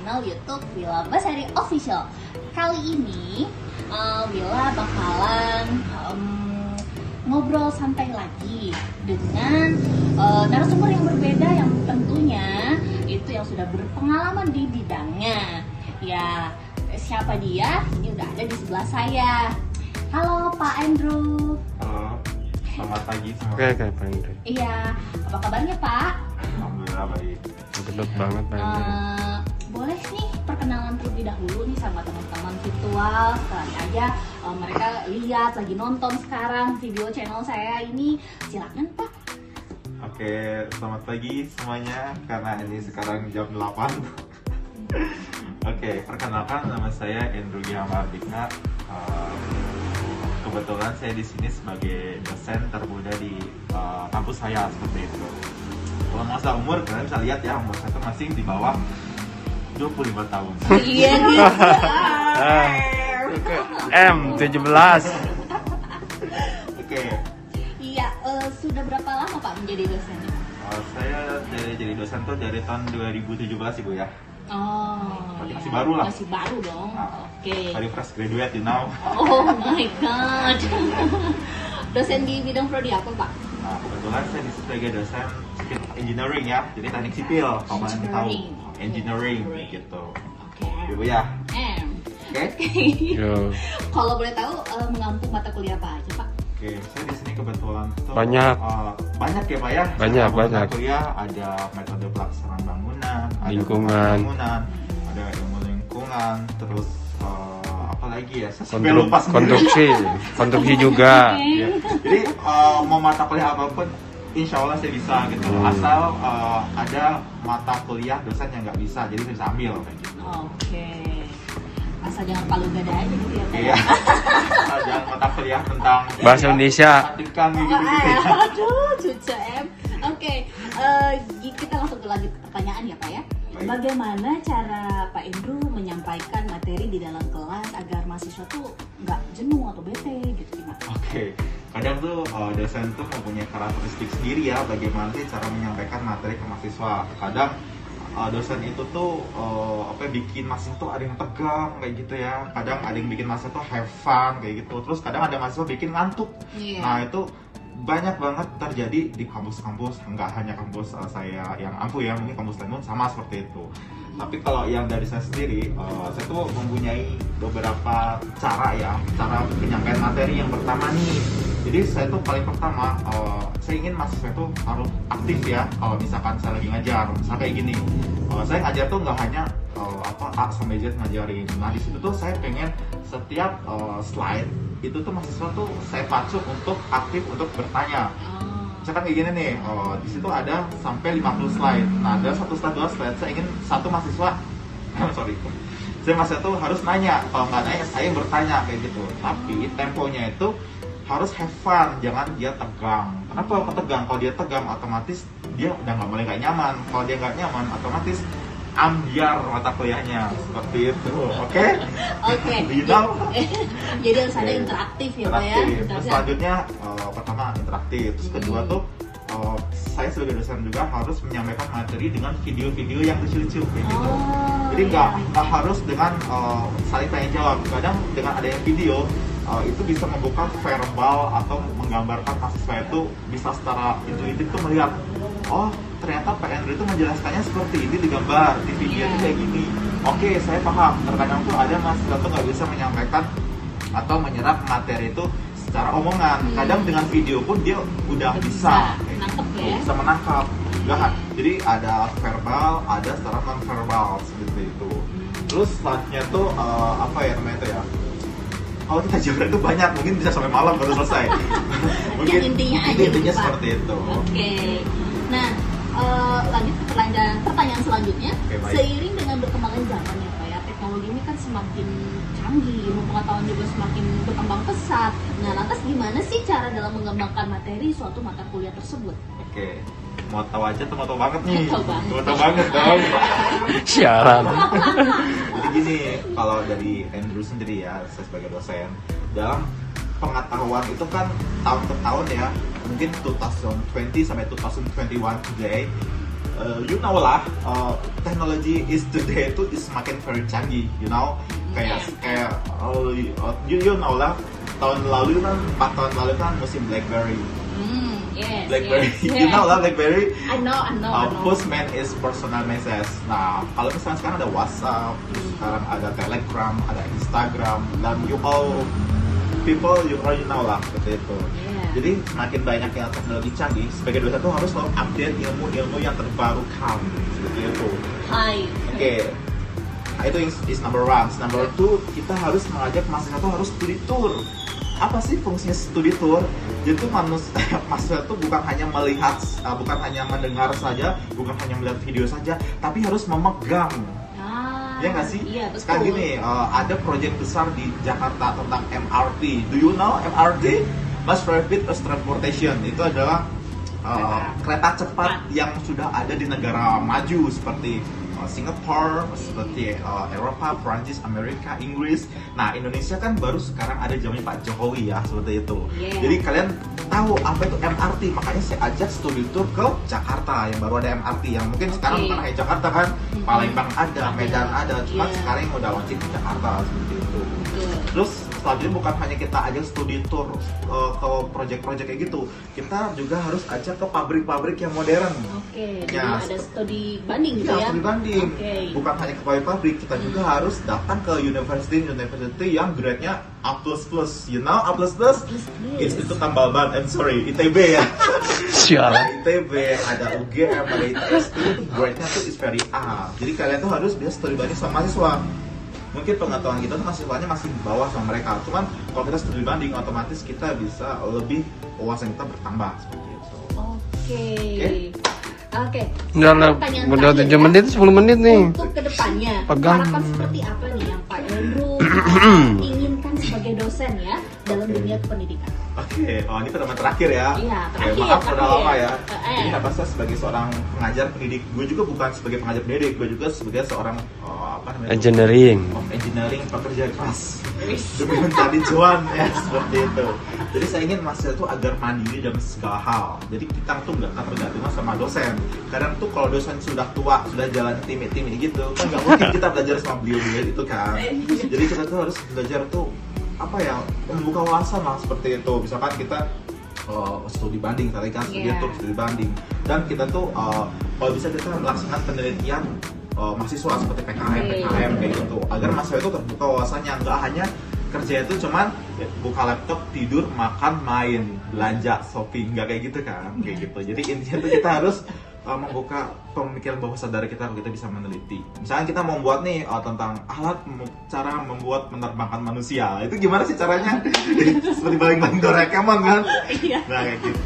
channel YouTube Willa Basari Official. Kali ini Willa bakalan ngobrol santai lagi dengan narasumber yang berbeda yang tentunya itu yang sudah berpengalaman di bidangnya. Ya, siapa dia? Ini udah ada di sebelah saya. Halo Pak Andrew. Halo, selamat pagi semua. Oke, Pak Andrew. Iya, apa kabarnya Pak? Alhamdulillah baik. Gedut banget Pak Andrew. Boleh nih perkenalan terlebih dahulu nih sama teman-teman virtual. Sekali aja mereka lihat lagi nonton sekarang video channel saya ini. Silakan Pak. Oke, selamat pagi semuanya. Karena ini sekarang jam 8. Oke, perkenalkan nama saya Andrew Gihamardika. Kebetulan saya di sini sebagai dosen termuda di kampus saya seperti itu. Kalau masalah umur, kalian bisa lihat ya, umur saya itu masih di bawah 25 tahun. Iya nih. M17. Oke, Iya, sudah berapa lama Pak menjadi dosen? saya jadi dosen tuh dari tahun 2017 Ibu ya. Oh, Berarti ya. masih baru lah. Masih baru dong. Oke. Tadi fresh graduate, you know. Oh my god. Dosen di bidang prodi apa Pak? Nah, kebetulan saya di sebagai dosen civil engineering ya, jadi teknik sipil, kalau kalian tahu engineering gitu. Oke. Ibu ya, Oke. oke? Yo, Kalau boleh tahu mengampu mata kuliah apa aja Pak? Oke, saya di sini kebetulan tuh Banyak. Banyak ya Pak ya. Banyak, Mata banyak. kuliah ada metode pelaksanaan bangunan, ada Lingkungan. bangunan, ada ilmu lingkungan, terus apa lagi ya? Saya sampai lupa sendiri. konstruksi juga. Ya. Jadi mau mata kuliah apapun, insya Allah saya bisa gitu. Asal ada mata kuliah dosen yang nggak bisa, jadi saya bisa ambil kayak gitu. Oke. Asal jangan palu gada aja gitu ya Pak. Iya. Jangan mata kuliah tentang Bahasa Indonesia. Kecantikan gitu. Aduh, cucu em. Oke, kita langsung lanjut ke pertanyaan ya Pak ya. Baik. Bagaimana cara Pak Andrew menyampaikan materi di dalam kelas agar mahasiswa tuh nggak jenuh atau bete gitu gimana? Oke, kadang tuh dosen tuh mempunyai karakteristik sendiri ya bagaimana sih cara menyampaikan materi ke mahasiswa. Kadang dosen itu tuh bikin mahasiswa tuh ada yang tegang kayak gitu ya. Kadang ada yang bikin mahasiswa tuh have fun kayak gitu. Terus kadang ada mahasiswa bikin ngantuk. Iya. Nah itu banyak banget terjadi di kampus-kampus, nggak hanya kampus saya yang ampuh ya, mungkin kampus lain pun sama seperti itu. Tapi kalau yang dari saya sendiri, saya tuh mempunyai beberapa cara ya, cara penyampaian materi. Yang pertama nih, jadi saya tuh paling pertama, saya ingin mahasiswa tuh harus aktif ya. Kalau misalkan saya lagi ngajar, misalnya kayak gini, saya ngajar tuh nggak hanya A sampai Z ngajarin. Nah di situ tuh saya pengen setiap slide itu tuh mahasiswa tuh saya pacu untuk aktif untuk bertanya. Misalkan kayak gini nih, di situ ada sampai 50 slide. Nah, ada satu slide, 2 slide, saya ingin satu mahasiswa, saya mahasiswa tuh harus nanya. Kalau nggak nanya, saya bertanya kayak gitu. Tapi temponya itu harus have fun, jangan dia tegang. Kenapa kok tegang? Kalau dia tegang, otomatis dia udah nggak nyaman. Kalau dia nggak nyaman, otomatis ambiar mata kuliahnya seperti itu, oke? Oke. Jadi harus ada interaktif ya Pak ya. Terus selanjutnya pertama interaktif, terus kedua tuh saya sebagai dosen juga harus menyampaikan materi dengan video-video yang lucu-lucu kayak gitu. Jadi nggak harus dengan saling tanya jawab. Kadang dengan adanya video itu bisa membuka verbal atau menggambarkan mahasiswa itu bisa secara intuitif tuh melihat, oh ternyata Pak Andrew itu menjelaskannya seperti ini di gambar, di video itu kayak gini. Oke, saya paham. Terkadang tuh ada mahasiswa tuh nggak bisa menyampaikan atau menyerap materi itu secara omongan. Kadang dengan video pun dia udah bisa bisa menangkap. Jadi ada verbal, ada secara non verbal seperti itu. Terus selanjutnya tuh apa ya namanya itu ya? Kalau kita jawaban itu banyak, mungkin bisa sampai malam baru selesai. Mungkin intinya seperti itu. Oke. Nah, lanjut ke pertanyaan selanjutnya. Seiring dengan berkembangnya zaman ya Pak ya, teknologi ini kan semakin canggih, ilmu pengetahuan juga semakin berkembang pesat. Nah, lantas gimana sih cara dalam mengembangkan materi suatu mata kuliah tersebut? Oke, mau tahu aja tuh mau tahu banget nih. Mau tahu banget dong. Sialan. Jadi gini, kalau dari Andrew sendiri ya, saya sebagai dosen, dalam pengetahuan itu kan tahun ke tahun ya, mungkin 2020 sampai 2021 today you know lah, teknologi is today itu is semakin very canggih, you know, kayak you know lah, tahun lalu kan 4 tahun lalu kan musim BlackBerry. Yes, BlackBerry, yes, you know lah BlackBerry. I know. Postman is personal message. Nah, kalau misalnya sekarang ada WhatsApp, sekarang ada Telegram, ada Instagram, dan you already know lah seperti itu. Yeah. Jadi semakin banyak yang teknologi canggih, sebagai dosen tuh harus selalu update ilmu-ilmu yang terbarukan seperti itu. Hai. Oke. Nah, itu is number 1. Number 2, kita harus mengajak mahasiswa tuh harus studi tour. Apa sih fungsinya studi tour? Jadi tuh mahasiswa tuh bukan hanya melihat, bukan hanya mendengar saja, bukan hanya melihat video saja, tapi harus memegang. Ya nggak sih? Iya, betul. Sekarang gini, ada proyek besar di Jakarta tentang MRT. Do you know MRT? Mass Rapid Transportation. Itu adalah kereta cepat yang sudah ada di negara maju seperti Singapura, seperti Eropa, Prancis, Amerika, Inggris. Nah, Indonesia kan baru sekarang ada zamannya Pak Jokowi ya, seperti itu. Yeah. Jadi kalian tahu apa itu MRT, makanya saya ajak studi tour ke Jakarta yang baru ada MRT, yang mungkin sekarang bukan hanya Jakarta kan, Palembang ada, Medan ada, cuma sekarang yang udah launching di Jakarta seperti itu. Terus selanjutnya bukan hanya kita ajak studi tour ke project-project kayak gitu, kita juga harus ajak ke pabrik-pabrik yang modern. Oke, jadi Ya, ada studi banding gitu ya, ya? studi banding. Okay. Bukan hanya ke pabrik-pabrik, kita juga harus datang ke university yang grade-nya A++. You know A++? Itu tambal ban, sorry, ITB ya. Sialan. ITB, ada UGM, ada ITS, itu grade-nya tuh is very A. Jadi kalian tuh harus bisa studi banding sama mahasiswa. Mungkin pengetahuan kita tuh mahasiswanya masih di bawah sama mereka. Cuman kalau kita studi banding, otomatis kita bisa lebih wawasan kita bertambah seperti itu. Oke. Udah lah, Pertanyaan udah terakhir 7 ya. menit, 10 menit nih. Untuk kedepannya, Pegang. harapan seperti apa nih yang Pak Andrew inginkan sebagai dosen ya dalam dunia pendidikan? Oke, ini pertemuan terakhir ya. Iya, Oke, terakhir, maaf udah terakhir. lama ya. Jadi apa saya sebagai seorang pengajar pendidik, gue juga bukan sebagai pengajar pendidik, gue juga sebagai seorang apa namanya? Engineering. Engineering pekerja keras demi mencari cuan ya seperti itu. Jadi saya ingin mahasiswa itu agar mandiri dalam segala hal. Jadi kita tuh nggak ketergantungan sama dosen. Kadang tuh kalau dosen sudah tua, sudah jalan timid-timid gitu, kan nggak mungkin kita belajar sama beliau-beliau itu kan. Jadi kita tuh harus belajar tuh apa ya, membuka wawasan lah seperti itu. Misalkan kita studi banding, tadi kan studi tour, studi banding, dan kita tuh kalau bisa kita melaksanakan penelitian mahasiswa seperti PKM kayak gitu, agar mahasiswa itu terbuka wawasannya, nggak hanya kerja itu cuman buka laptop, tidur, makan, main, belanja, shopping, nggak kayak gitu kan, kayak gitu. Jadi intinya tuh kita harus membuka pemikiran bawah sadar kita, kita bisa meneliti. Misalnya kita mau membuat nih tentang alat cara membuat menerbangkan manusia, itu gimana sih caranya? Seperti baling-baling Doraemon kan? Iya. Nah kayak gitu.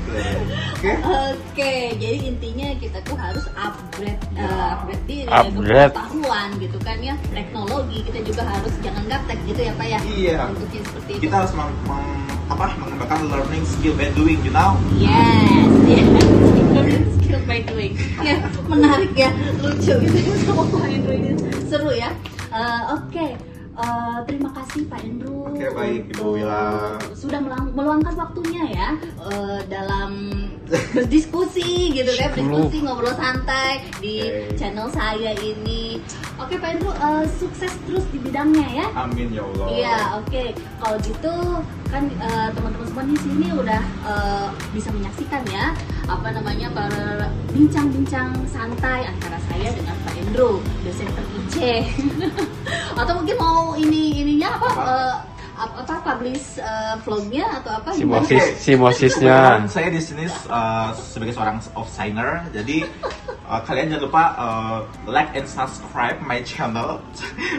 Oke, jadi intinya kita tuh harus upgrade diri, Upgrade. pengetahuan gitu kan ya, teknologi. Kita juga harus jangan gaptek gitu ya Pak ya. Iya. Bentuknya seperti itu. Kita harus mengembangkan learning skill by doing, you know? Yes. Skill by doing. Ya, menarik ya, lucu gitu sama Pak Andrew ini. Seru ya. Oke. Terima kasih Pak Andrew. Oke, baik Ibu Wila. Sudah meluangkan waktunya ya dalam berdiskusi gitu kan, berdiskusi ngobrol santai di channel saya ini. Oke Pak Andrew, sukses terus di bidangnya ya. Amin ya Allah. Iya, oke. Kalau gitu kan teman-teman semua di sini udah bisa menyaksikan ya apa namanya para bincang-bincang santai antara saya dengan Pak Andrew, dosen ter-IC. Atau mungkin mau ininya apa publish vlognya atau apa? Simosisnya. Saya di sini sebagai seorang of signer, jadi kalian jangan lupa like and subscribe my channel.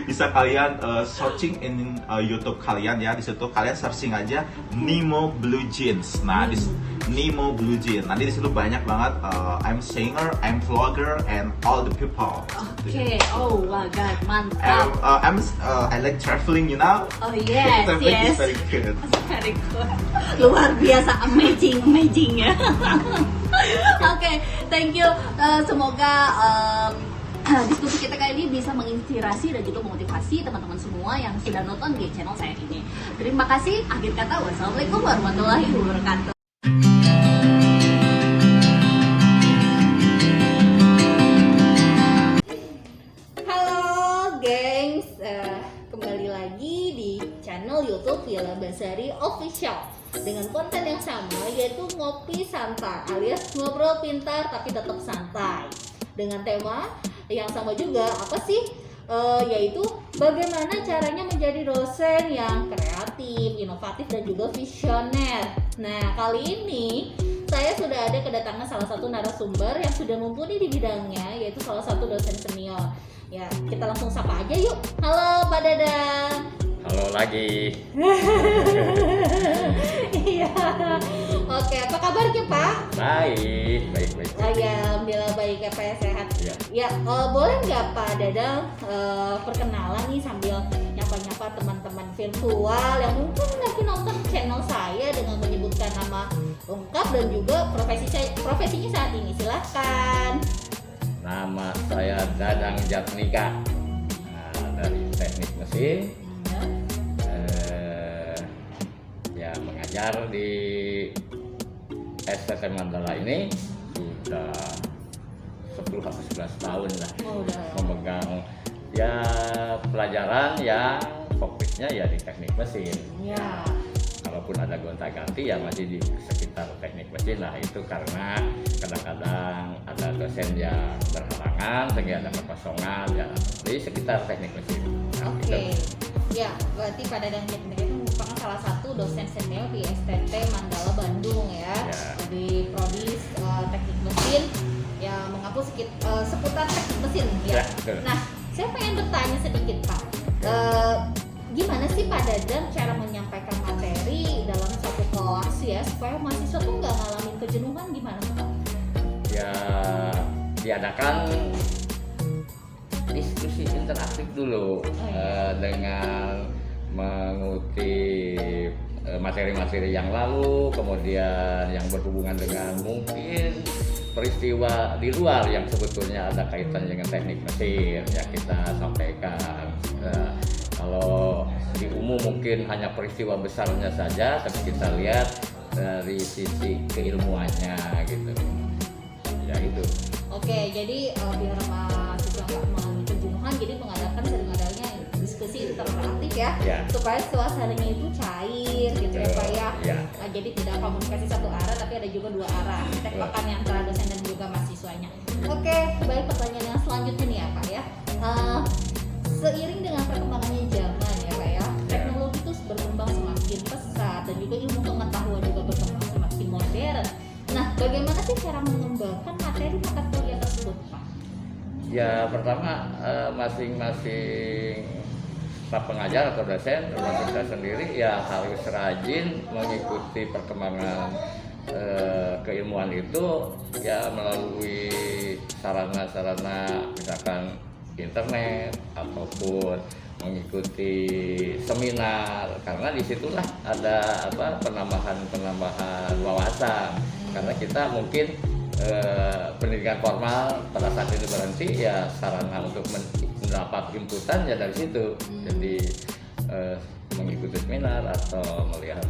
Bisa kalian searching in YouTube kalian ya, di situ kalian searching aja Nemo Blue Jeans. Nah, di Nemo Blue Jeans. Nanti di situ banyak banget. I'm singer, I'm vlogger, and all the people. Oke, oh my god, mantap. I like traveling, you know. Oh yes, Traveling yes. is very good. Very good. Luar biasa, amazing ya. Oke, thank you. Semoga diskusi kita kali ini bisa menginspirasi dan juga memotivasi teman-teman semua yang sudah nonton di channel saya ini. Terima kasih. Akhir kata, wassalamualaikum warahmatullahi wabarakatuh. gengs, kembali lagi di channel YouTube Villa Basari Official dengan konten yang sama, yaitu ngopi santai alias ngobrol pintar tapi tetap santai. Dengan tema yang sama juga, apa sih? Yaitu bagaimana caranya menjadi dosen yang kreatif, inovatif dan juga visioner. Nah, kali ini saya sudah ada kedatangan salah satu narasumber yang sudah mumpuni di bidangnya, yaitu salah satu dosen senior. Ya, kita langsung sapa aja yuk. Halo Pak Dadang. Halo lagi. Iya. Oke, apa kabarnya Pak? Baik. Alhamdulillah baik ya Pak, ya, sehat. Ya. Ya, boleh nggak Pak Dadang perkenalan nih sambil nyapa-nyapa teman-teman virtual yang mungkin lagi nonton channel saya dengan menyebutkan nama lengkap dan juga profesinya saat ini. Silahkan. Nama saya Dadang Jatnika, dari teknik mesin. Ya, mengajar di STM Mandala ini sudah 10 atau 11 tahun lah. Udah. Memegang ya pelajaran yang fokusnya ya di teknik mesin. Ya. Kalaupun ada gonta-ganti ya masih di sekitar teknik mesin lah, itu karena kadang-kadang ada dosen yang berhalangan sehingga ada kekosongan ya di sekitar teknik mesin. Oke. Ya, berarti Pak Dadang Jatnika itu merupakan salah satu dosen senior di STT Mandala Bandung ya. Di prodi teknik mesin yang mengaku seputar teknik mesin ya. Betul. Nah, saya pengen bertanya sedikit Pak. Gimana sih Pak Dadang cara menyampaikan materi dalam satu kelas ya supaya mahasiswa tuh nggak ngalamin kejenuhan, gimana Pak? Ya, diadakan diskusi interaktif dulu dengan mengutip materi-materi yang lalu, kemudian yang berhubungan dengan mungkin peristiwa di luar yang sebetulnya ada kaitan dengan teknik mesin ya kita sampaikan. Kalau di umum mungkin hanya peristiwa besarnya saja, tapi kita lihat dari sisi keilmuannya gitu. Ya itu. Oke, jadi biar mahasiswa nggak mengalami kejenuhan, jadi mengadakan sering-adanya diskusi interaktif ya, supaya suasananya itu cair gitu ya Pak ya. Nah, jadi tidak komunikasi satu arah, tapi ada juga dua arah, tektokan antara dosen dan juga mahasiswanya. Oke, baik, pertanyaan yang selanjutnya nih ya Pak ya. Seiring dengan perkembangannya zaman ya Pak ya, teknologi itu berkembang semakin pesat dan juga ilmu pengetahuan juga berkembang semakin modern. Nah, bagaimana sih cara mengembangkan materi mata kuliah tersebut, Pak? Ya, pertama masing-masing staf pengajar atau dosen, termasuk saya sendiri ya harus rajin mengikuti perkembangan keilmuan itu ya melalui sarana-sarana misalkan internet ataupun mengikuti seminar, karena disitulah ada penambahan wawasan. Karena kita mungkin pendidikan formal pada saat itu berhenti, ya sarana untuk mendapat inputan ya dari situ. Jadi mengikuti seminar atau melihat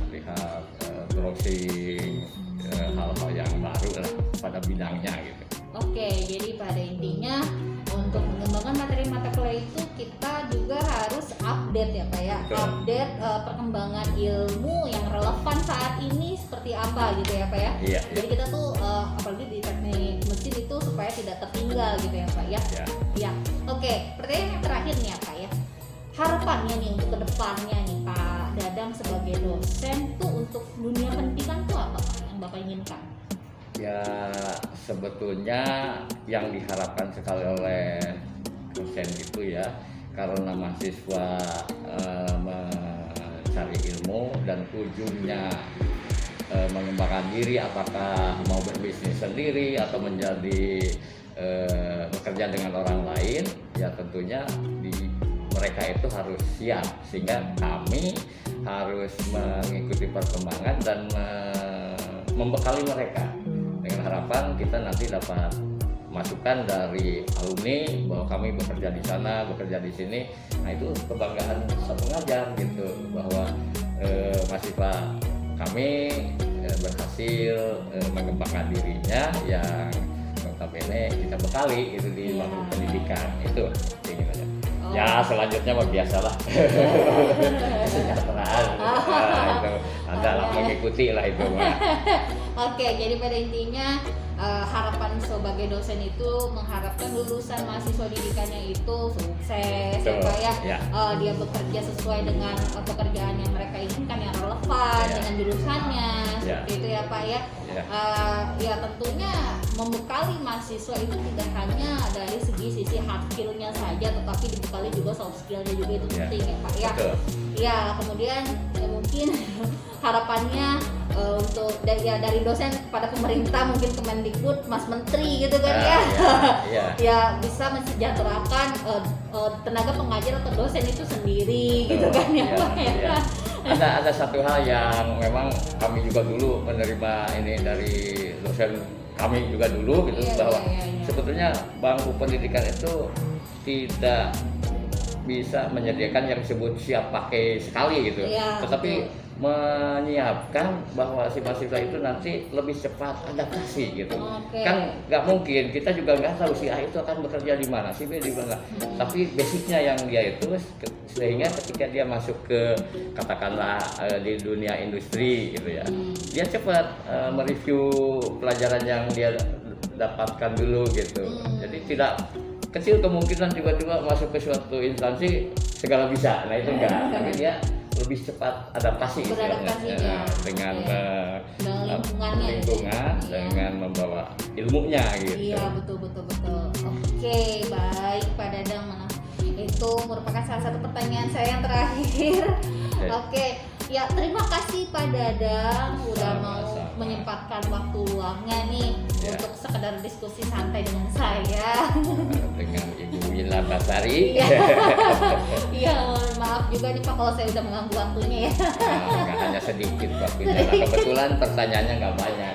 browsing hal-hal yang baru lah pada bidangnya gitu. Oke, jadi pada intinya untuk mengembangkan materi mata kuliah itu kita juga harus update ya Pak ya. Betul. Update perkembangan ilmu yang relevan saat ini seperti apa gitu ya Pak ya. Iya. Jadi kita tuh apalagi di teknik mesin itu supaya tidak tertinggal gitu ya Pak ya. Ya. Ya. Oke, pertanyaan yang terakhir nih ya Pak ya. Harapannya nih untuk kedepannya nih Pak Dadang sebagai dosen tuh untuk dunia pendidikan tuh apa Pak yang Bapak inginkan? Ya, sebetulnya yang diharapkan sekali oleh dosen itu ya, karena mahasiswa mencari ilmu dan ujungnya mengembangkan diri, apakah mau berbisnis sendiri atau menjadi bekerja dengan orang lain, ya tentunya mereka itu harus siap, sehingga kami harus mengikuti perkembangan dan membekali mereka dengan harapan kita nanti dapat masukan dari alumni bahwa kami bekerja di sana, bekerja di sini. Nah, itu kebanggaan sang pengajar gitu, bahwa mahasiswa kami berhasil mengembangkan dirinya yang notabene kita bekali itu di bangku pendidikan. Itu keinginannya. Ya selanjutnya mah biasalah kesejahteraan. Nah, itu Anda lah mengikuti lah itu mah. Oke, jadi pada intinya harapan sebagai dosen itu mengharapkan lulusan mahasiswa didikannya itu sukses, ya Betul, Pak ya. ya. Dia bekerja sesuai dengan pekerjaan yang mereka inginkan yang relevan Ya. dengan jurusannya, Ya. seperti itu ya Pak ya. Ya. Ya tentunya membekali mahasiswa itu tidak hanya dari sisi hard skill-nya saja, tetapi dibekali juga soft skill-nya juga itu Ya. penting ya Pak ya. Betul. Ya, kemudian ya mungkin harapannya untuk dari dosen kepada pemerintah, mungkin Kemendikbud, Mas Menteri gitu kan ya. Ya. Ya bisa mensejahterakan tenaga pengajar atau dosen itu sendiri gitu kan ya, Ya, Pak ya. ya. Ada satu hal yang memang kami juga dulu menerima ini dari dosen kami juga dulu gitu, Iya, bahwa iya, iya. sebetulnya bangku pendidikan itu tidak bisa menyediakan yang disebut siap pakai sekali gitu, Iya, tetapi betul. menyiapkan bahwa si mahasiswa itu nanti lebih cepat adaptasi gitu. Oke. Kan nggak mungkin, kita juga nggak tahu si A itu akan bekerja di mana, si B di mana. Tapi basicnya yang dia itu, sehingga ketika dia masuk ke katakanlah di dunia industri gitu ya, dia cepat mereview pelajaran yang dia dapatkan dulu gitu. Jadi tidak kecil kemungkinan tiba-tiba masuk ke suatu instansi segala bisa. Nah itu enggak, tapi dia lebih cepat adaptasi Beradaptasinya. dengan Dengan lingkungannya. lingkungan, Iya. dengan membawa ilmunya gitu. Iya, betul. Oke, baik Pak Dadang. Itu merupakan salah satu pertanyaan saya yang terakhir. Oke, ya terima kasih Pak Dadang udah mau Sama-sama. menyempatkan waktu luangnya nih Ya. untuk sekedar diskusi santai dengan saya. Dengan Ibu Wila Basari. Iya. Iya, mohon maaf juga nih Pak kalau saya udah mengganggu waktunya ya. Nah, nggak hanya sedikit waktunya. Nah, kebetulan pertanyaannya nggak banyak.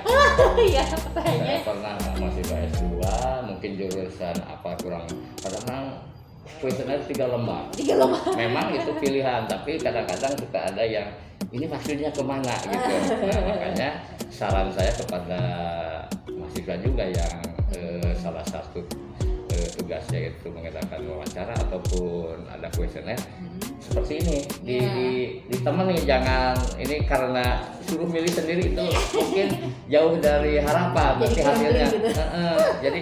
Iya, Saya pertanyaannya. pernah mahasiswa S2, mungkin jurusan apa kurang, kadang kuesioner 3 lembar. 3 lembar. Memang itu pilihan, tapi kadang-kadang suka ada yang ini maksudnya kemana gitu. Nah, makanya saran saya kepada mahasiswa juga yang salah satu tugasnya itu mengadakan wawancara ataupun ada kuesioner seperti ini ditemani, jangan ini karena suruh milih sendiri itu mungkin jauh dari harapan Jadi nanti hasilnya. gambling gitu. Jadi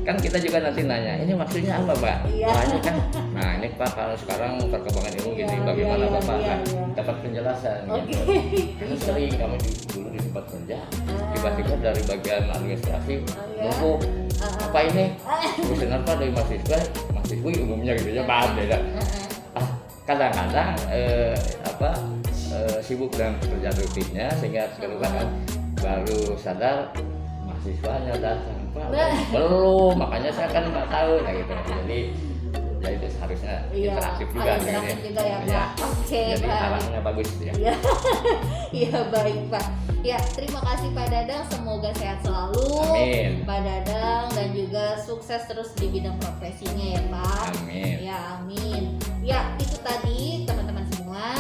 kan kita juga nanti nanya ini maksudnya apa Pak? Iya. Wah, ini kan, nah ini Pak kalau sekarang perkembangan ilmu gini, Iya, bagaimana iya, Bapak iya, Nah, iya. dapat penjelasan Oke. gitu. Karena sering kami dulu di tempat kerja, tiba-tiba dari bagian administrasi iya. numpuk apa ini? Kuesioner Pak dari mahasiswi umumnya gitu ya, paham beda. Kadang-kadang sibuk dengan pekerjaan rutinnya sehingga keluar kan baru sadar mahasiswanya datang Pak, belum, makanya saya kan nggak tahu nah gitu. Jadi ya itu seharusnya interaktif juga ada interaktif gitu. juga ya Pak. Ya. Oke, Jadi baik. arahnya bagus ya. Iya. Iya, baik Pak. Ya, terima kasih Pak Dadang, semoga sehat selalu. Amin. Pak Dadang dan juga sukses terus di bidang profesinya ya Pak. Amin. Ya, amin. Ya, itu tadi teman-teman semua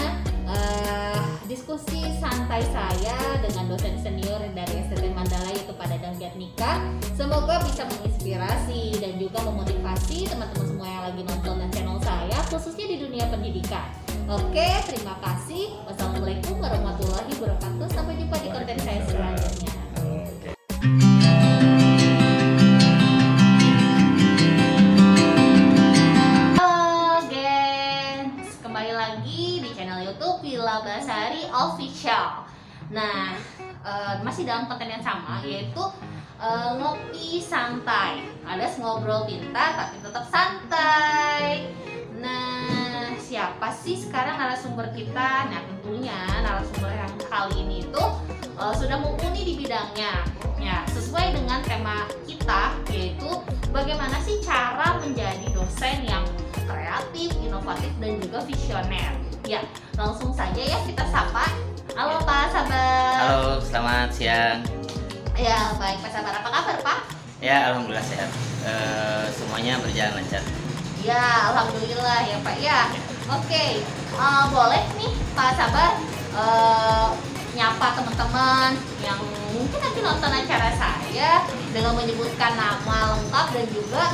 diskusi santai saya dengan dosen senior dari STT Mandala yaitu Pak Dadang Jatnika. Semoga bisa menginspirasi dan juga memotivasi teman-teman semua yang lagi nonton dan channel saya khususnya di dunia pendidikan. Oke, terima kasih. Wassalamualaikum warahmatullahi wabarakatuh. Sampai jumpa di konten saya selanjutnya. Oke. Halo gengs, kembali lagi di channel YouTube Wila Basari Official. Nah, masih dalam konten yang sama yaitu ngopi santai, alias ngobrol pintar tapi tetap santai. Nah, siapa sih sekarang narasumber kita? Nah, tentunya narasumber yang kali ini itu sudah mumpuni di bidangnya. Ya, sesuai dengan tema kita yaitu bagaimana sih cara menjadi dosen yang kreatif, inovatif dan juga visioner. Ya, langsung saja ya kita sapa. Halo Pak Sabar. Halo, selamat siang. Ya, baik Pak Sabar. Apa kabar Pak? Ya, alhamdulillah sehat. Semuanya berjalan lancar. Ya, alhamdulillah ya Pak ya. Oke, boleh nih Pak Sabar nyapa teman-teman yang mungkin nanti nonton acara saya dengan menyebutkan nama lengkap dan juga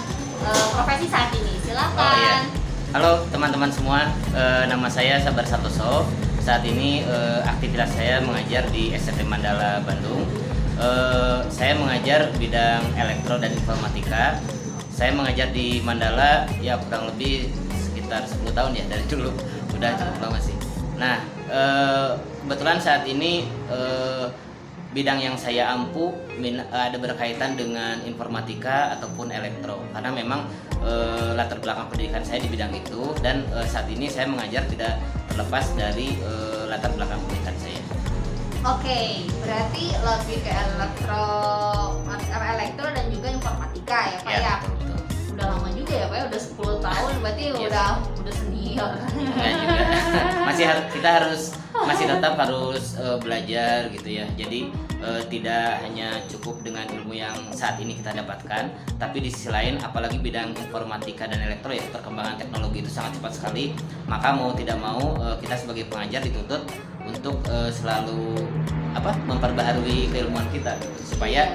profesi saat ini. Silakan. Oh, iya. Halo teman-teman semua, nama saya Sabar Santoso. Saat ini aktivitas saya mengajar di SMP Mandala Bandung. Saya mengajar bidang elektro dan informatika. Saya mengajar di Mandala ya kurang lebih sekitar 10 tahun ya dari dulu, udah cukup lama sih. Nah, kebetulan saat ini bidang yang saya ampu ada berkaitan dengan informatika ataupun elektro, karena memang latar belakang pendidikan saya di bidang itu, dan saat ini saya mengajar tidak terlepas dari latar belakang pendidikan saya. Oke, berarti lebih ke elektro dan juga informatika ya Pak ya? Betul. Udah lama juga ya Pak ya, udah 10 tahun berarti Yes. udah senior. Enggak juga. Kita masih tetap harus belajar gitu ya. Jadi tidak hanya cukup dengan ilmu yang saat ini kita dapatkan, tapi di sisi lain apalagi bidang informatika dan elektro ya, perkembangan teknologi itu sangat cepat sekali. Maka mau tidak mau kita sebagai pengajar dituntut untuk selalu memperbaharui keilmuan kita gitu, supaya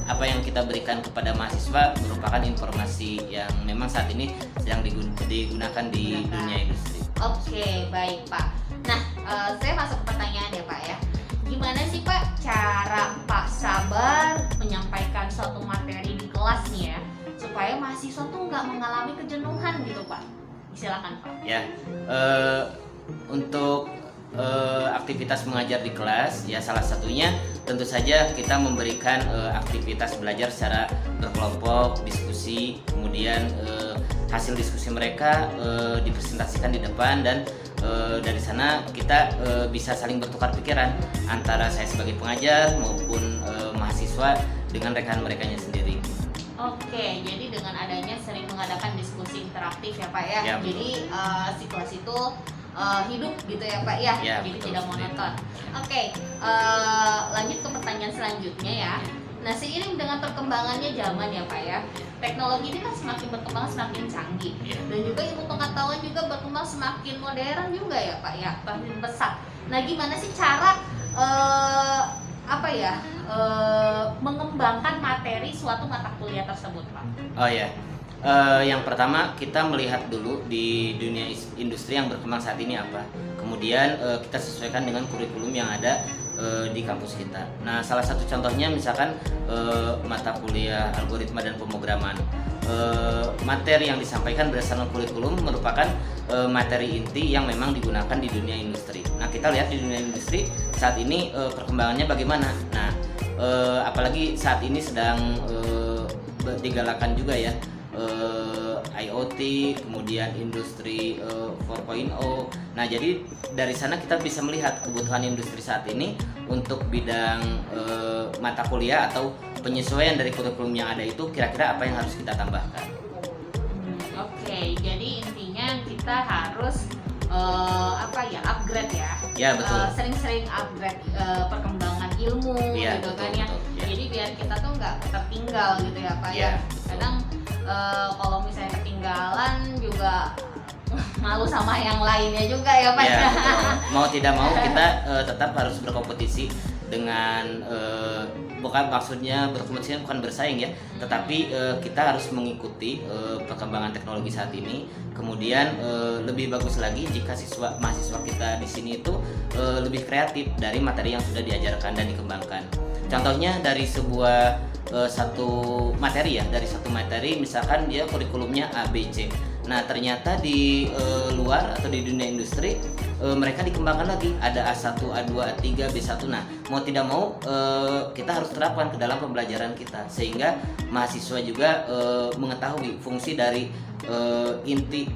apa yang kita berikan kepada mahasiswa merupakan informasi yang memang saat ini sedang digunakan di dunia industri. Oke, baik Pak. Nah, saya masuk ke pertanyaan ya Pak ya. Gimana sih Pak cara Pak Sabar menyampaikan suatu materi di kelas nih ya, supaya mahasiswa tuh nggak mengalami kejenuhan gitu Pak? Silakan Pak. Ya, untuk aktivitas mengajar di kelas ya, salah satunya tentu saja kita memberikan aktivitas belajar secara berkelompok, diskusi, kemudian hasil diskusi mereka dipresentasikan di depan, dan dari sana kita bisa saling bertukar pikiran antara saya sebagai pengajar maupun mahasiswa dengan rekan merekanya sendiri. Oke, jadi dengan adanya sering mengadakan diskusi interaktif ya Pak ya, Ya, jadi si kelas itu hidup gitu ya Pak ya, Ya, jadi betul, tidak seperti monoton. itu. Oke, lanjut ke pertanyaan selanjutnya ya. Nah, seiring dengan perkembangannya zaman ya Pak ya, teknologi ini kan semakin berkembang, semakin canggih, Ya. dan juga ilmu pengetahuan juga berkembang semakin modern juga ya Pak ya, semakin pesat. Nah, gimana sih cara mengembangkan materi suatu mata kuliah tersebut Pak? Oh ya, yang pertama kita melihat dulu di dunia industri yang berkembang saat ini apa. Kemudian kita sesuaikan dengan kurikulum yang ada di kampus kita. Nah, salah satu contohnya misalkan mata kuliah algoritma dan pemrograman. Materi yang disampaikan berdasarkan kurikulum merupakan materi inti yang memang digunakan di dunia industri. Nah, kita lihat di dunia industri saat ini perkembangannya bagaimana. Nah, apalagi saat ini sedang digalakan juga ya IoT, kemudian industri 4.0. Nah, jadi dari sana kita bisa melihat kebutuhan industri saat ini untuk bidang mata kuliah atau penyesuaian dari kurikulum yang ada itu, kira-kira apa yang harus kita tambahkan. Oke, jadi intinya kita harus upgrade ya. Ya, betul. Sering-sering upgrade perkembangan ilmu Ya, gitu betul, kan ya. betul, ya. Jadi biar kita tuh nggak tertinggal gitu ya Pak ya. Ya, betul. Kadang kalau misalnya ketinggalan juga malu sama yang lainnya juga ya Pak. Ya, betul. Mau tidak mau kita tetap harus berkompetisi dengan bukan maksudnya berkompetisi bukan bersaing ya, tetapi kita harus mengikuti perkembangan teknologi saat ini. Kemudian lebih bagus lagi jika mahasiswa kita di sini itu lebih kreatif dari materi yang sudah diajarkan dan dikembangkan. Contohnya dari satu materi misalkan dia kurikulumnya ABC. Nah, ternyata di luar atau di dunia industri mereka dikembangkan lagi, ada A1, A2, A3, B1. Nah, mau tidak mau kita harus terapkan ke dalam pembelajaran kita, sehingga mahasiswa juga mengetahui fungsi dari inti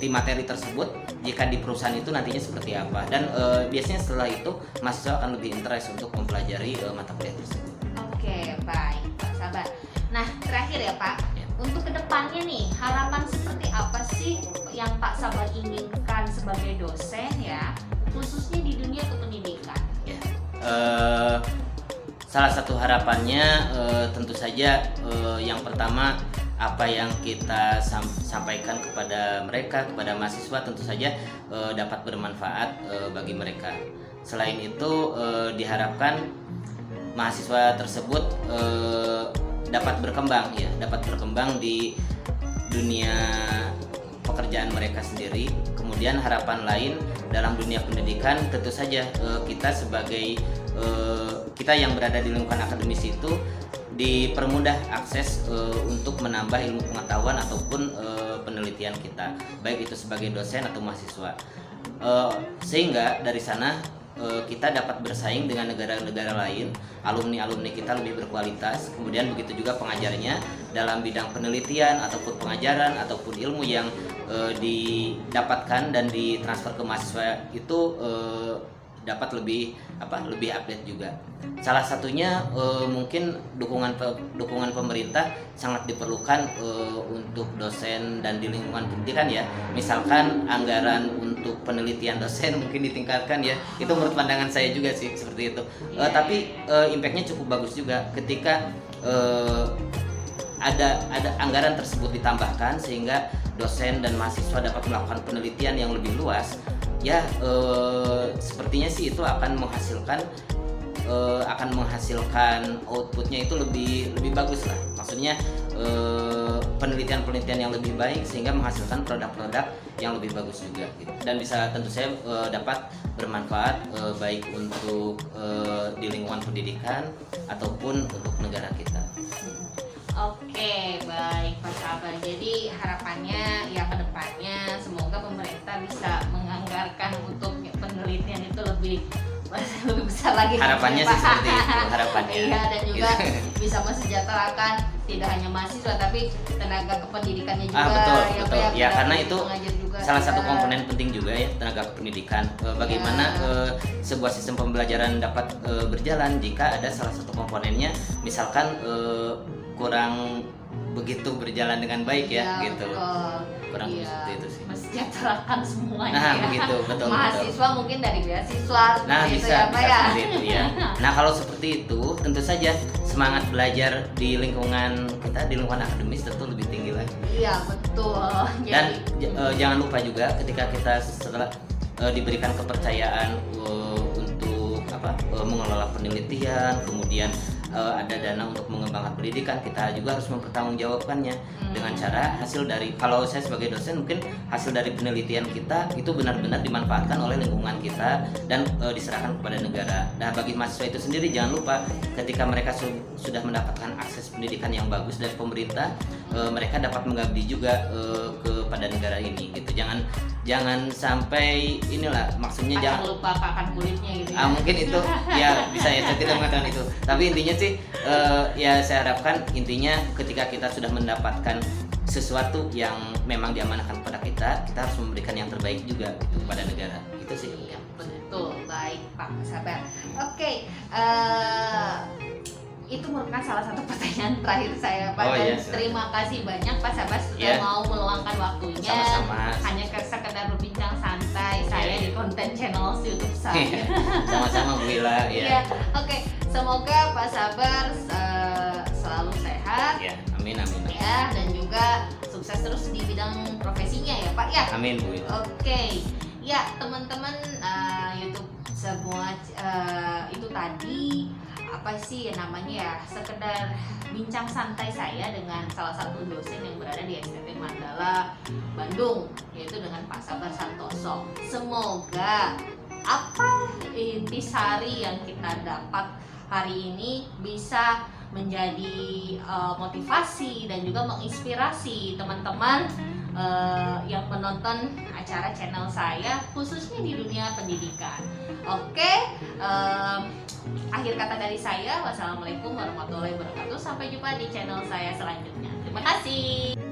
materi tersebut jika di perusahaan itu nantinya seperti apa. Dan biasanya setelah itu mahasiswa akan lebih interest untuk mempelajari mata kuliah tersebut. Oke, baik Pak Sabar. Nah, terakhir ya Pak, untuk kedepannya nih, harapan seperti apa sih yang Pak Sabar inginkan sebagai dosen ya, khususnya di dunia kependidikan? Ya, salah satu harapannya tentu saja yang pertama, apa yang kita sampaikan kepada mereka, kepada mahasiswa tentu saja dapat bermanfaat bagi mereka. Selain itu diharapkan mahasiswa tersebut dapat berkembang di dunia pekerjaan mereka sendiri. Kemudian harapan lain dalam dunia pendidikan tentu saja kita sebagai kita yang berada di lingkungan akademis itu dipermudah akses untuk menambah ilmu pengetahuan ataupun penelitian kita, baik itu sebagai dosen atau mahasiswa. Sehingga dari sana kita dapat bersaing dengan negara-negara lain, alumni-alumni kita lebih berkualitas, kemudian begitu juga pengajarnya dalam bidang penelitian ataupun pengajaran ataupun ilmu yang didapatkan dan ditransfer ke mahasiswa itu dapat lebih update juga. Salah satunya mungkin dukungan pemerintah sangat diperlukan untuk dosen dan di lingkungan pendidikan ya. Misalkan anggaran untuk penelitian dosen mungkin ditingkatkan ya. Itu menurut pandangan saya juga sih seperti itu. Tapi impactnya cukup bagus juga ketika ada anggaran tersebut ditambahkan sehingga dosen dan mahasiswa dapat melakukan penelitian yang lebih luas. Ya sepertinya sih itu akan menghasilkan outputnya itu lebih bagus lah. Maksudnya penelitian yang lebih baik sehingga menghasilkan produk-produk yang lebih bagus juga gitu. Dan bisa tentu saya dapat bermanfaat baik untuk di lingkungan pendidikan ataupun untuk negara kita. Oke, baik Pak Sabar. Jadi harapannya ya ke depannya semoga pemerintah bisa menganggarkan untuk penelitian itu lebih besar lagi. Harapannya sih seperti itu, harapannya. Iya, dan juga bisa mesejahterakan tidak hanya mahasiswa tapi tenaga kependidikannya juga. Betul. Pak, Ya karena itu juga salah satu komponen penting juga ya, tenaga kependidikan. Bagaimana sebuah sistem pembelajaran dapat berjalan jika ada salah satu komponennya misalkan kurang begitu berjalan dengan baik ya gitu. Kurang seperti itu sih. Mesejahterakan semuanya. Nah, begitu, betul. Mahasiswa mungkin dari beasiswa. Nah, gitu bisa Pak ya. seperti itu ya. Nah, kalau seperti itu tentu saja semangat belajar di lingkungan kita, di lingkungan akademis tentu lebih tinggi lagi. Iya, betul. Dan jangan lupa juga ketika kita setelah diberikan kepercayaan untuk mengelola penelitian, kemudian ada dana untuk mengembangkan pendidikan, kita juga harus mempertanggungjawabkannya dengan cara hasil dari, kalau saya sebagai dosen mungkin hasil dari penelitian kita itu benar-benar dimanfaatkan oleh lingkungan kita dan diserahkan kepada negara. Nah, bagi mahasiswa itu sendiri jangan lupa ketika mereka sudah mendapatkan akses pendidikan yang bagus dari pemerintah, mereka dapat mengabdi juga kepada negara ini gitu. Jangan sampai inilah, maksudnya jangan lupa pakan kulitnya gitu ya. Mungkin itu ya bisa ya, saya tidak mengatakan itu. Tapi intinya sih ya saya harapkan intinya ketika kita sudah mendapatkan sesuatu yang memang diamanahkan kepada kita harus memberikan yang terbaik juga gitu, kepada negara. Itu sih. Ya, betul. Baik Pak Sabar. Oke, itu merupakan salah satu pertanyaan terakhir saya Pak. Dan terima kasih banyak Pak Sabar sudah mau meluangkan waktunya. Sama-sama. Hanya sekedar berbincang santai saya di konten channel YouTube saya. Sama-sama Bu Ila ya. Oke, semoga Pak Sabar selalu sehat. Ya, amin. Ya, dan juga sukses terus di bidang profesinya ya Pak ya. Amin Bu Ila. Oke. Ya, teman-teman YouTube semua itu tadi apa sih namanya ya, sekedar bincang santai saya dengan salah satu dosen yang berada di STT Mandala Bandung, yaitu dengan Pak Sabar Santoso. Semoga apa intisari yang kita dapat hari ini bisa menjadi motivasi dan juga menginspirasi teman-teman yang menonton acara channel saya, khususnya di dunia pendidikan. Oke, akhir kata dari saya, wassalamualaikum warahmatullahi wabarakatuh. Sampai jumpa di channel saya selanjutnya. Terima kasih.